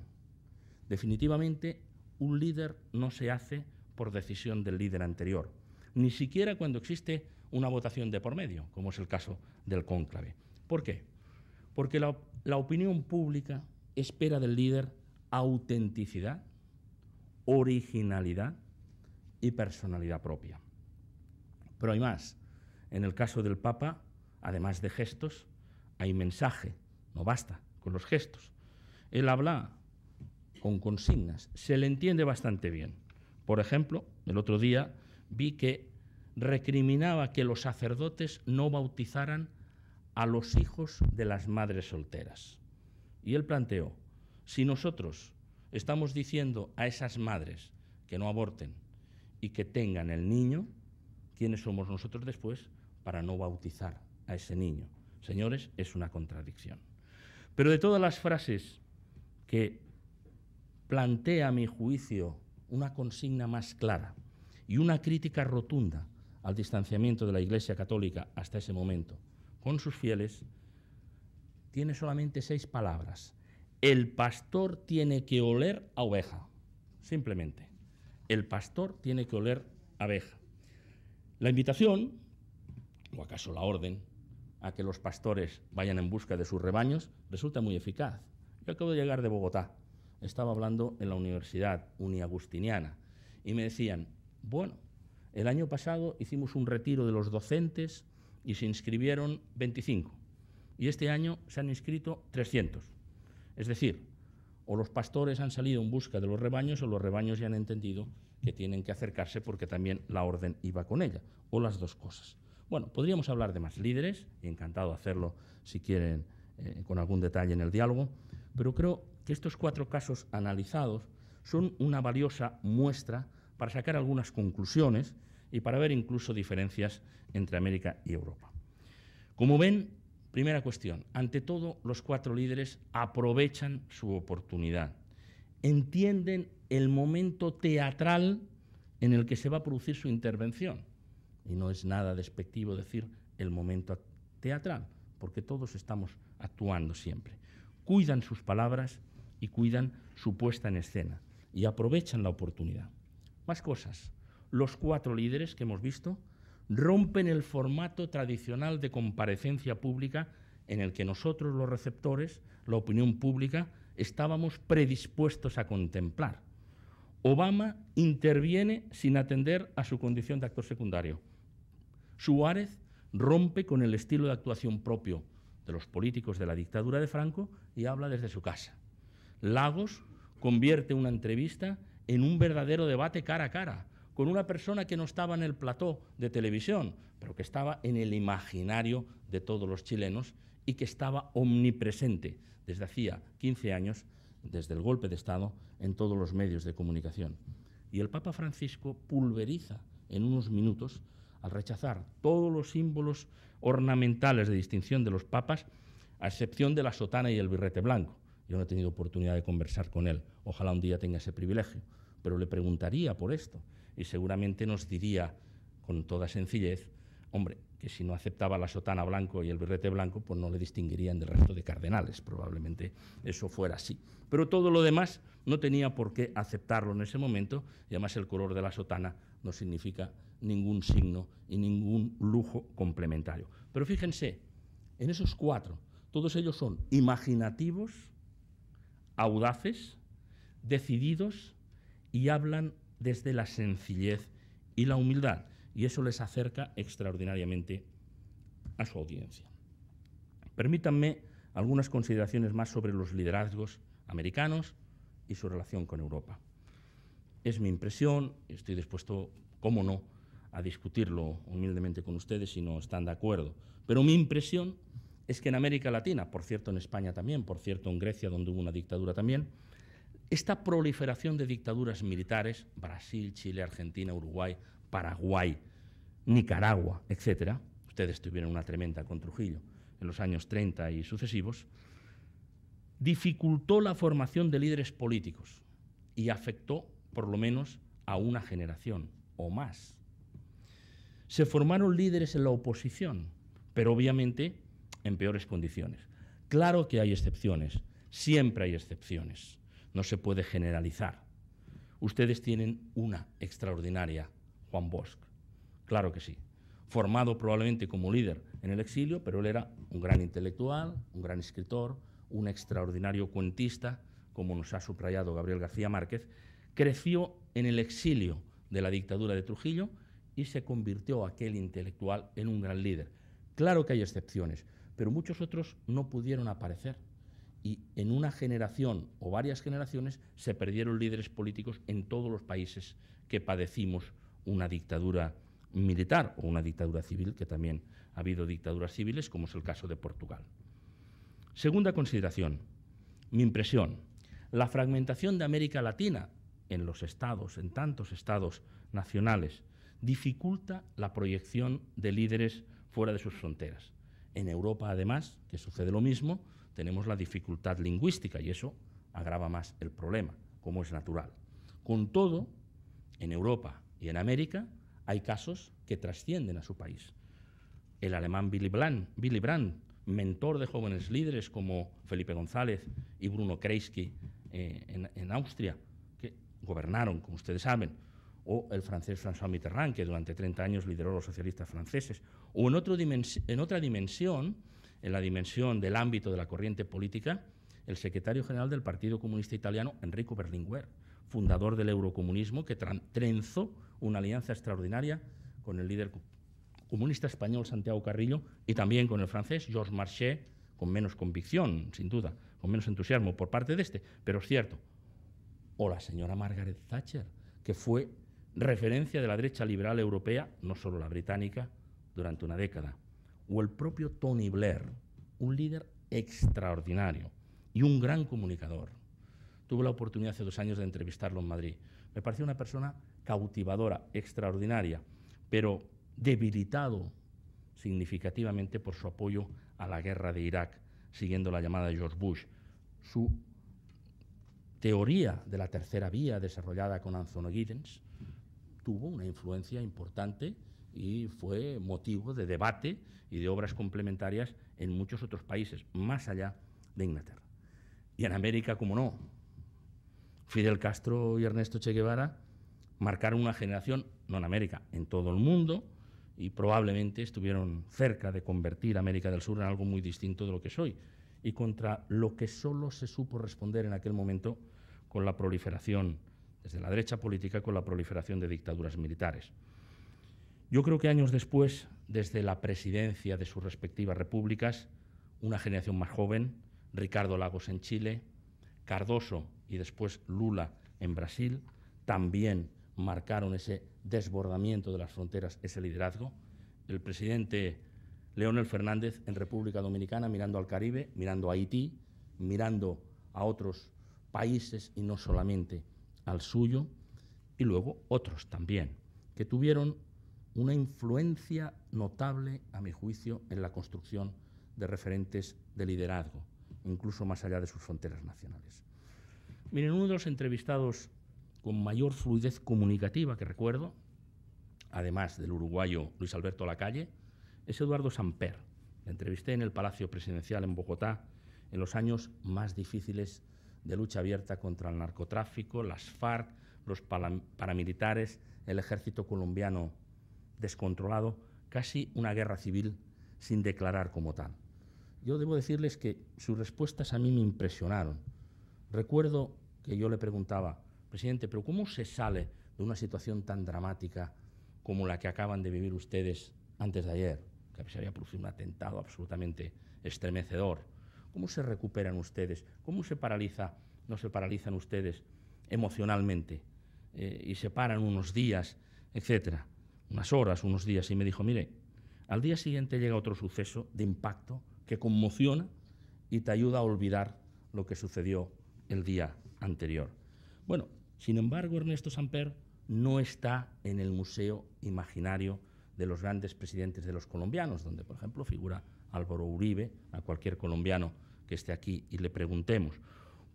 Definitivamente, un líder no se hace por decisión del líder anterior, ni siquiera cuando existe una votación de por medio, como es el caso del cónclave. ¿Por qué? Porque la opinión pública espera del líder autenticidad, originalidad y personalidad propia. Pero hay más. En el caso del Papa, además de gestos, hay mensaje. No basta con los gestos. Él habla con consignas. Se le entiende bastante bien. Por ejemplo, el otro día vi que recriminaba que los sacerdotes no bautizaran a los hijos de las madres solteras. Y él planteó, si nosotros estamos diciendo a esas madres que no aborten y que tengan el niño, ¿quiénes somos nosotros después para no bautizar a ese niño? Señores, es una contradicción. Pero de todas las frases que plantea, a mi juicio, una consigna más clara y una crítica rotunda al distanciamiento de la Iglesia Católica hasta ese momento con sus fieles, tiene solamente 6 palabras. El pastor tiene que oler a oveja, simplemente. El pastor tiene que oler a oveja. La invitación, o acaso la orden, a que los pastores vayan en busca de sus rebaños, resulta muy eficaz. Yo acabo de llegar de Bogotá, estaba hablando en la Universidad Uniagustiniana, y me decían, bueno, el año pasado hicimos un retiro de los docentes y se inscribieron 25, y este año se han inscrito 300. Es decir, o los pastores han salido en busca de los rebaños o los rebaños ya han entendido que tienen que acercarse porque también la orden iba con ella, o las dos cosas. Bueno, podríamos hablar de más líderes, y encantado de hacerlo si quieren con algún detalle en el diálogo, pero creo que estos 4 casos analizados son una valiosa muestra para sacar algunas conclusiones y para ver incluso diferencias entre América y Europa. Como ven, primera cuestión, ante todo los 4 líderes aprovechan su oportunidad, entienden el momento teatral en el que se va a producir su intervención. Y no es nada despectivo decir el momento teatral, porque todos estamos actuando siempre. Cuidan sus palabras y cuidan su puesta en escena y aprovechan la oportunidad. Más cosas. Los 4 líderes que hemos visto rompen el formato tradicional de comparecencia pública en el que nosotros, los receptores, la opinión pública, estábamos predispuestos a contemplar. Obama interviene sin atender a su condición de actor secundario. Suárez rompe con el estilo de actuación propio de los políticos de la dictadura de Franco y habla desde su casa. Lagos convierte una entrevista en un verdadero debate cara a cara, con una persona que no estaba en el plató de televisión, pero que estaba en el imaginario de todos los chilenos y que estaba omnipresente desde hacía 15 años, desde el golpe de Estado, en todos los medios de comunicación. Y el Papa Francisco pulveriza en unos minutos, al rechazar todos los símbolos ornamentales de distinción de los papas, a excepción de la sotana y el birrete blanco. Yo no he tenido oportunidad de conversar con él, ojalá un día tenga ese privilegio, pero le preguntaría por esto y seguramente nos diría con toda sencillez, hombre, que si no aceptaba la sotana blanco y el birrete blanco, pues no le distinguirían del resto de cardenales, probablemente eso fuera así. Pero todo lo demás no tenía por qué aceptarlo en ese momento, y además el color de la sotana no significa ningún signo y ningún lujo complementario. Pero fíjense, en esos 4, Todos ellos son imaginativos, audaces, decididos y hablan desde la sencillez y la humildad, y eso les acerca extraordinariamente a su audiencia. Permítanme algunas consideraciones más sobre los liderazgos americanos y su relación con Europa. Es mi impresión, y estoy dispuesto, cómo no, a discutirlo humildemente con ustedes si no están de acuerdo, pero mi impresión es que en América Latina, por cierto en España también, por cierto en Grecia, donde hubo una dictadura también, esta proliferación de dictaduras militares, Brasil, Chile, Argentina, Uruguay, Paraguay, Nicaragua, etc., ustedes tuvieron una tremenda con Trujillo en los años 30 y sucesivos, dificultó la formación de líderes políticos y afectó por lo menos a una generación o más. Se formaron líderes en la oposición, pero obviamente en peores condiciones. Claro que hay excepciones, siempre hay excepciones, no se puede generalizar. Ustedes tienen una extraordinaria, Juan Bosch, claro que sí, formado probablemente como líder en el exilio, pero él era un gran intelectual, un gran escritor, un extraordinario cuentista, como nos ha subrayado Gabriel García Márquez, creció en el exilio de la dictadura de Trujillo y se convirtió aquel intelectual en un gran líder. Claro que hay excepciones, pero muchos otros no pudieron aparecer. Y en una generación o varias generaciones se perdieron líderes políticos en todos los países que padecimos una dictadura militar o una dictadura civil, que también ha habido dictaduras civiles, como es el caso de Portugal. Segunda consideración, mi impresión, la fragmentación de América Latina en los estados, en tantos estados nacionales, dificulta la proyección de líderes fuera de sus fronteras. En Europa, además, que sucede lo mismo, tenemos la dificultad lingüística y eso agrava más el problema, como es natural. Con todo, en Europa y en América hay casos que trascienden a su país. El alemán Willy Brandt, mentor de jóvenes líderes como Felipe González y Bruno Kreisky en Austria, que gobernaron, como ustedes saben, o el francés François Mitterrand, que durante 30 años lideró a los socialistas franceses, o en otra dimensión, en la dimensión del ámbito de la corriente política, el secretario general del Partido Comunista Italiano, Enrico Berlinguer, fundador del eurocomunismo, que trenzó una alianza extraordinaria con el líder comunista español Santiago Carrillo y también con el francés Georges Marchais, con menos convicción, sin duda, con menos entusiasmo por parte de este, pero es cierto. O la señora Margaret Thatcher, que fue referencia de la derecha liberal europea, no solo la británica, durante una década. O el propio Tony Blair, un líder extraordinario y un gran comunicador. Tuve la oportunidad hace 2 años de entrevistarlo en Madrid. Me pareció una persona cautivadora, extraordinaria, pero debilitado significativamente por su apoyo a la guerra de Irak, siguiendo la llamada de George Bush. Su teoría de la tercera vía, desarrollada con Anthony Giddens, tuvo una influencia importante y fue motivo de debate y de obras complementarias en muchos otros países, más allá de Inglaterra. Y en América, como no, Fidel Castro y Ernesto Che Guevara marcaron una generación, no en América, en todo el mundo, y probablemente estuvieron cerca de convertir América del Sur en algo muy distinto de lo que es hoy, y contra lo que solo se supo responder en aquel momento con la proliferación, desde la derecha política, con la proliferación de dictaduras militares. Yo creo que años después, desde la presidencia de sus respectivas repúblicas, una generación más joven, Ricardo Lagos en Chile, Cardoso y después Lula en Brasil, también marcaron ese desbordamiento de las fronteras, ese liderazgo. El presidente Leonel Fernández en República Dominicana, mirando al Caribe, mirando a Haití, mirando a otros países y no solamente al suyo, y luego otros también, que tuvieron una influencia notable, a mi juicio, en la construcción de referentes de liderazgo, incluso más allá de sus fronteras nacionales. Miren, uno de los entrevistados con mayor fluidez comunicativa que recuerdo, además del uruguayo Luis Alberto Lacalle, es Eduardo Samper. Le entrevisté en el Palacio Presidencial en Bogotá en los años más difíciles de lucha abierta contra el narcotráfico, las FARC, los paramilitares, el ejército colombiano descontrolado, casi una guerra civil sin declarar como tal. yo debo decirles que sus respuestas a mí me impresionaron. Recuerdo que yo le preguntaba, presidente, ¿pero cómo se sale de una situación tan dramática como la que acaban de vivir ustedes antes de ayer, que se había producido un atentado absolutamente estremecedor? ¿Cómo se recuperan ustedes? ¿Cómo no se paralizan ustedes emocionalmente y se paran unos días, etcétera? Unas horas, unos días. Y me dijo, mire, al día siguiente llega otro suceso de impacto que conmociona y te ayuda a olvidar lo que sucedió el día anterior. Bueno, sin embargo, Ernesto Samper no está en el museo imaginario de los grandes presidentes de los colombianos, donde, por ejemplo, figura Álvaro Uribe, a cualquier colombiano que esté aquí y le preguntemos,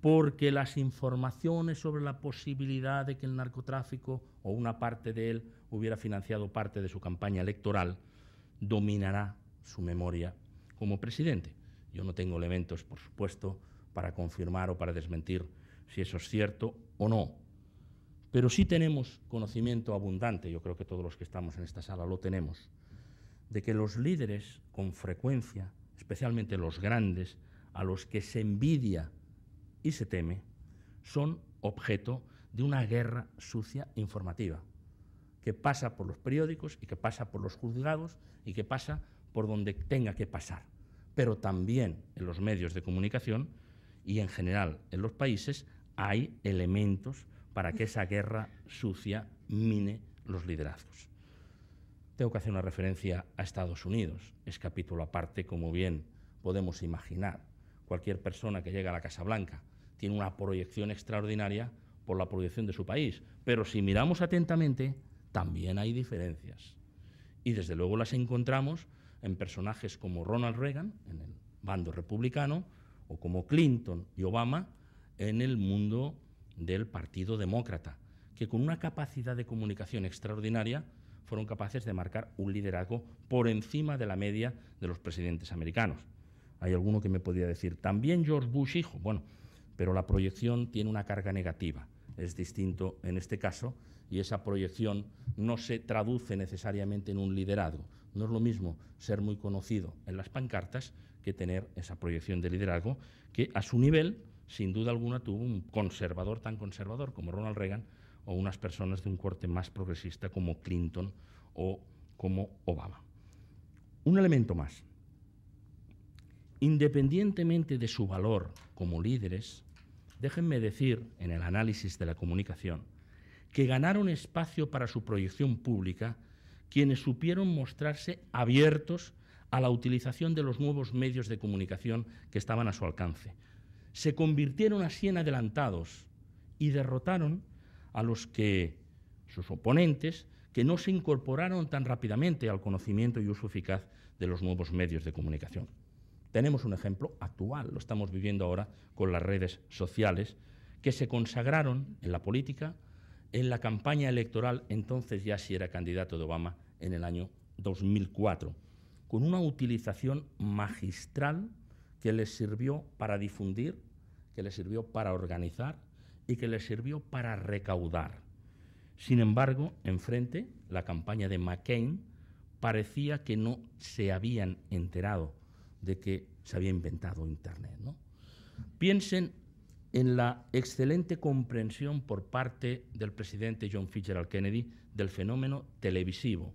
porque las informaciones sobre la posibilidad de que el narcotráfico o una parte de él hubiera financiado parte de su campaña electoral dominará su memoria como presidente. Yo no tengo elementos, por supuesto, para confirmar o para desmentir si eso es cierto o no, pero sí tenemos conocimiento abundante, yo creo que todos los que estamos en esta sala lo tenemos, de que los líderes, con frecuencia, especialmente los grandes, a los que se envidia y se teme, son objeto de una guerra sucia informativa, que pasa por los periódicos y que pasa por los juzgados y que pasa por donde tenga que pasar, pero también en los medios de comunicación y en general en los países hay elementos para que esa guerra sucia mine los liderazgos. Tengo que hacer una referencia a Estados Unidos, es capítulo aparte, como bien podemos imaginar. Cualquier persona que llega a la Casa Blanca tiene una proyección extraordinaria por la proyección de su país, pero si miramos atentamente, también hay diferencias. Y desde luego las encontramos en personajes como Ronald Reagan, en el bando republicano, o como Clinton y Obama, en el mundo del Partido Demócrata, que con una capacidad de comunicación extraordinaria fueron capaces de marcar un liderazgo por encima de la media de los presidentes americanos. Hay alguno que me podría decir, también George Bush hijo, bueno, pero la proyección tiene una carga negativa, es distinto en este caso, y esa proyección no se traduce necesariamente en un liderazgo. No es lo mismo ser muy conocido en las pancartas que tener esa proyección de liderazgo que a su nivel, sin duda alguna, tuvo un conservador tan conservador como Ronald Reagan o unas personas de un corte más progresista como Clinton o como Obama. Un elemento más. Independientemente de su valor como líderes, déjenme decir, en el análisis de la comunicación, que ganaron espacio para su proyección pública quienes supieron mostrarse abiertos a la utilización de los nuevos medios de comunicación que estaban a su alcance. Se convirtieron así en adelantados y derrotaron a sus oponentes, que no se incorporaron tan rápidamente al conocimiento y uso eficaz de los nuevos medios de comunicación. Tenemos un ejemplo actual, lo estamos viviendo ahora con las redes sociales, que se consagraron en la política, en la campaña electoral, entonces ya sí era candidato de Obama, en el año 2004, con una utilización magistral que les sirvió para difundir, que les sirvió para organizar y que les sirvió para recaudar. Sin embargo, enfrente, la campaña de McCain parecía que no se habían enterado de que se había inventado Internet, ¿no? Piensen en la excelente comprensión por parte del presidente John Fitzgerald Kennedy del fenómeno televisivo,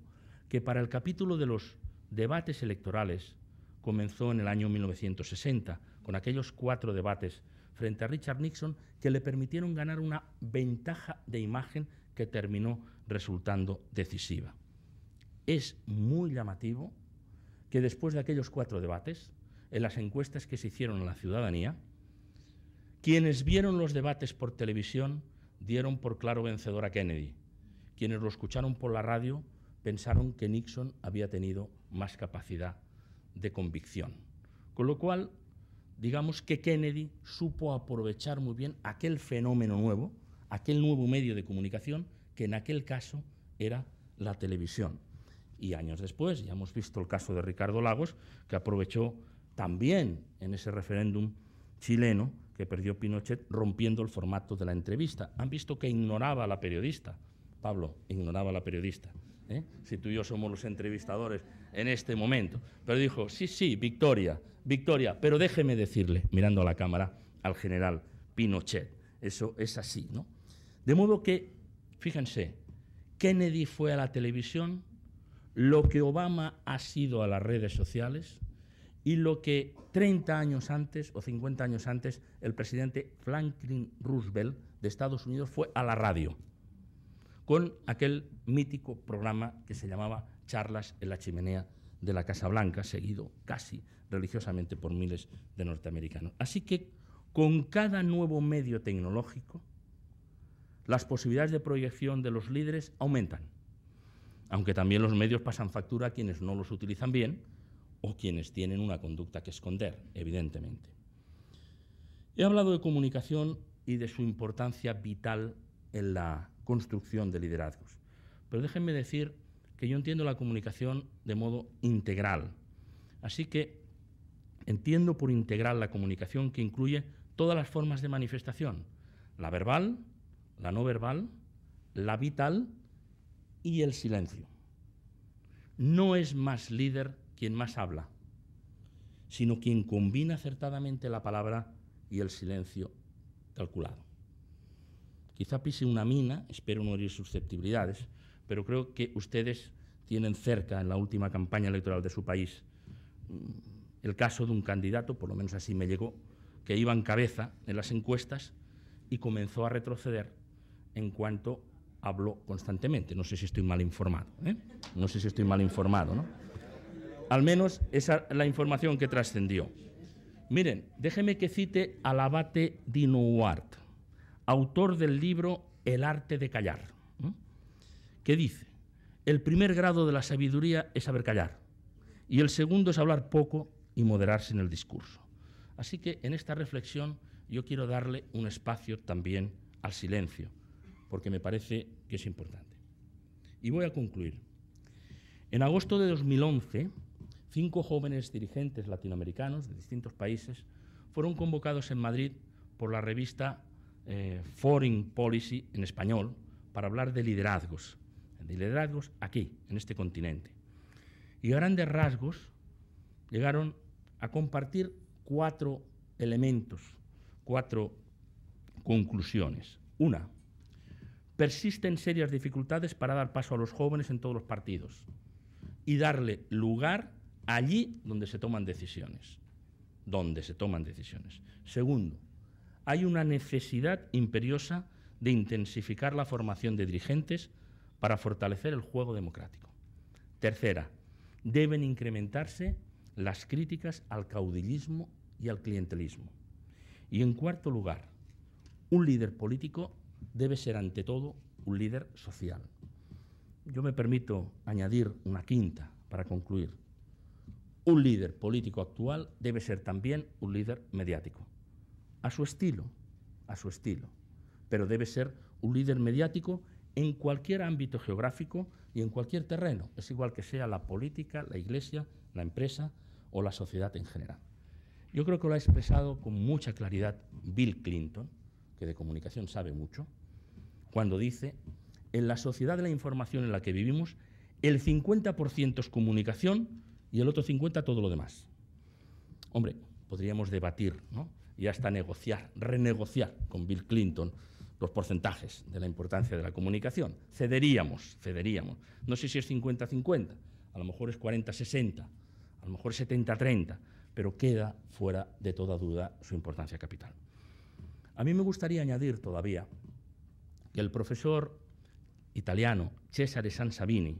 que para el capítulo de los debates electorales comenzó en el año 1960, con aquellos 4 debates frente a Richard Nixon que le permitieron ganar una ventaja de imagen que terminó resultando decisiva. Es muy llamativo que después de aquellos 4 debates, en las encuestas que se hicieron a la ciudadanía, quienes vieron los debates por televisión dieron por claro vencedor a Kennedy. Quienes lo escucharon por la radio pensaron que Nixon había tenido más capacidad de convicción. Con lo cual, digamos que Kennedy supo aprovechar muy bien aquel fenómeno nuevo, aquel nuevo medio de comunicación, que en aquel caso era la televisión. Y años después, ya hemos visto el caso de Ricardo Lagos, que aprovechó también en ese referéndum chileno que perdió Pinochet, rompiendo el formato de la entrevista. Han visto que ignoraba a la periodista, Pablo, ignoraba a la periodista. si tú y yo somos los entrevistadores en este momento. Pero dijo, sí, sí, Victoria, Victoria, pero déjeme decirle, mirando a la cámara, al general Pinochet. Eso es así, ¿no? De modo que, fíjense, Kennedy fue a la televisión, lo que Obama ha sido a las redes sociales y lo que 30 años antes o 50 años antes el presidente Franklin Roosevelt de Estados Unidos fue a la radio con aquel mítico programa que se llamaba Charlas en la chimenea de la Casa Blanca, seguido casi religiosamente por miles de norteamericanos. Así que con cada nuevo medio tecnológico las posibilidades de proyección de los líderes aumentan, aunque también los medios pasan factura a quienes no los utilizan bien o quienes tienen una conducta que esconder, evidentemente. He hablado de comunicación y de su importancia vital en la construcción de liderazgos, pero déjenme decir que yo entiendo la comunicación de modo integral. Así que entiendo por integral la comunicación que incluye todas las formas de manifestación, la verbal, la no verbal, la vital y el silencio. No es más líder quien más habla, sino quien combina acertadamente la palabra y el silencio calculado. Quizá pise una mina, espero no herir susceptibilidades, pero creo que ustedes tienen cerca en la última campaña electoral de su país el caso de un candidato, por lo menos así me llegó, que iba en cabeza en las encuestas y comenzó a retroceder en cuanto habló constantemente. No sé si estoy mal informado, ¿eh? No sé si estoy mal informado, ¿no? Al menos esa es la información que trascendió. Miren, déjeme que cite al abate Dinouart, autor del libro El arte de callar, que dice: el primer grado de la sabiduría es saber callar y el segundo es hablar poco y moderarse en el discurso. Así que en esta reflexión yo quiero darle un espacio también al silencio, porque me parece que es importante. Y voy a concluir. En agosto de 2011, 5 jóvenes dirigentes latinoamericanos de distintos países fueron convocados en Madrid por la revista Foreign Policy en español para hablar de liderazgos aquí, en este continente. Y a grandes rasgos llegaron a compartir 4 elementos, 4 conclusiones. Una, persisten serias dificultades para dar paso a los jóvenes en todos los partidos y darle lugar allí donde se toman decisiones. Segundo, hay una necesidad imperiosa de intensificar la formación de dirigentes para fortalecer el juego democrático. Tercera, deben incrementarse las críticas al caudillismo y al clientelismo. Y en cuarto lugar, un líder político debe ser ante todo un líder social. Yo me permito añadir una quinta para concluir. Un líder político actual debe ser también un líder mediático, a su estilo, pero debe ser un líder mediático en cualquier ámbito geográfico y en cualquier terreno. Es igual que sea la política, la iglesia, la empresa o la sociedad en general. Yo creo que lo ha expresado con mucha claridad Bill Clinton, que de comunicación sabe mucho, cuando dice: en la sociedad de la información en la que vivimos, el 50% es comunicación y el otro 50% todo lo demás. Hombre, podríamos debatir, ¿no?, y hasta renegociar con Bill Clinton los porcentajes de la importancia de la comunicación. Cederíamos. No sé si es 50-50, a lo mejor es 40-60, a lo mejor es 70-30, pero queda fuera de toda duda su importancia capital. A mí me gustaría añadir todavía que el profesor italiano Cesare Sansavini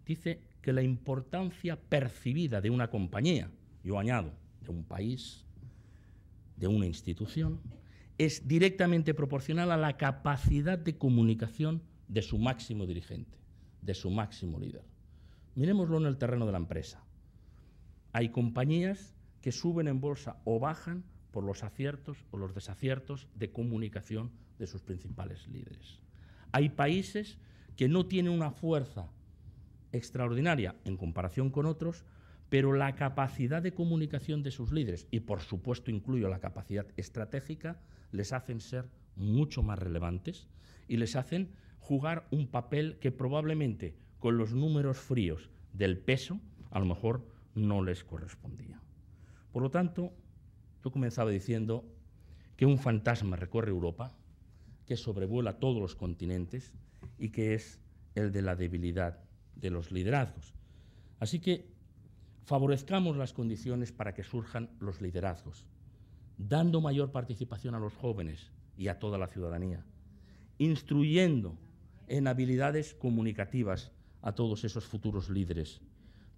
dice que la importancia percibida de una compañía, yo añado, de un país, de una institución, es directamente proporcional a la capacidad de comunicación de su máximo dirigente, de su máximo líder. Miremoslo en el terreno de la empresa. Hay compañías que suben en bolsa o bajan por los aciertos o los desaciertos de comunicación de sus principales líderes. Hay países que no tienen una fuerza extraordinaria en comparación con otros, pero la capacidad de comunicación de sus líderes, y por supuesto incluyo la capacidad estratégica, les hacen ser mucho más relevantes y les hacen jugar un papel que probablemente con los números fríos del peso, a lo mejor no les correspondía. Por lo tanto, yo comenzaba diciendo que un fantasma recorre Europa, que sobrevuela todos los continentes y que es el de la debilidad de los liderazgos. Así que favorezcamos las condiciones para que surjan los liderazgos, dando mayor participación a los jóvenes y a toda la ciudadanía, instruyendo en habilidades comunicativas a todos esos futuros líderes.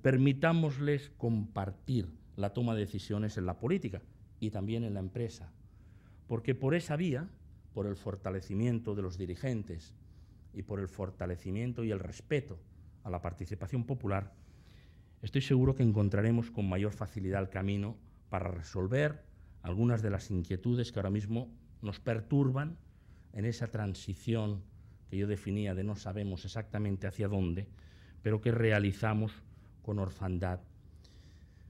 Permitámosles compartir la toma de decisiones en la política y también en la empresa, porque por esa vía, por el fortalecimiento de los dirigentes y por el fortalecimiento y el respeto a la participación popular, estoy seguro que encontraremos con mayor facilidad el camino para resolver algunas de las inquietudes que ahora mismo nos perturban en esa transición que yo definía de no sabemos exactamente hacia dónde, pero que realizamos con orfandad,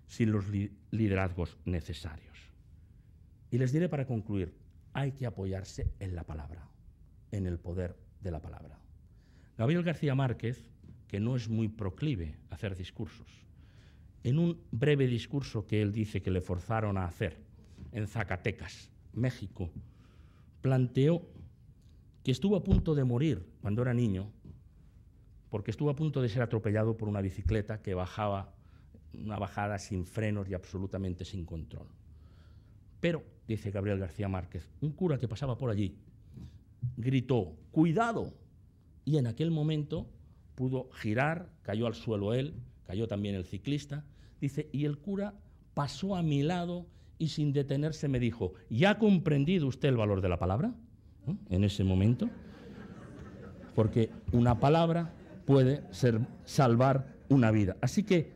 sin los liderazgos necesarios. Y les diré para concluir, hay que apoyarse en la palabra, en el poder de la palabra. Gabriel García Márquez, que no es muy proclive a hacer discursos, en un breve discurso que él dice que le forzaron a hacer en Zacatecas, México, planteó que estuvo a punto de morir cuando era niño, porque estuvo a punto de ser atropellado por una bicicleta que bajaba una bajada sin frenos y absolutamente sin control. Pero, dice Gabriel García Márquez, un cura que pasaba por allí gritó, ¡cuidado! Y en aquel momento pudo girar, cayó al suelo él, cayó también el ciclista, dice, y el cura pasó a mi lado y sin detenerse me dijo, ¿ya ha comprendido usted el valor de la palabra? En ese momento, porque una palabra puede salvar una vida. Así que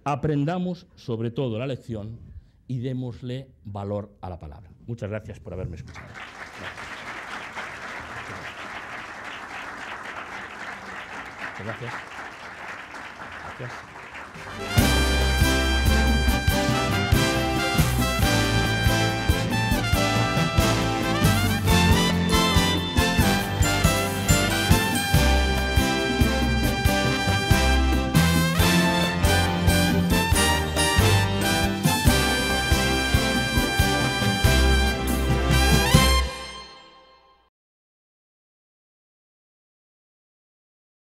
aprendamos sobre todo la lección y démosle valor a la palabra. Muchas gracias por haberme escuchado. Gracias. Gracias.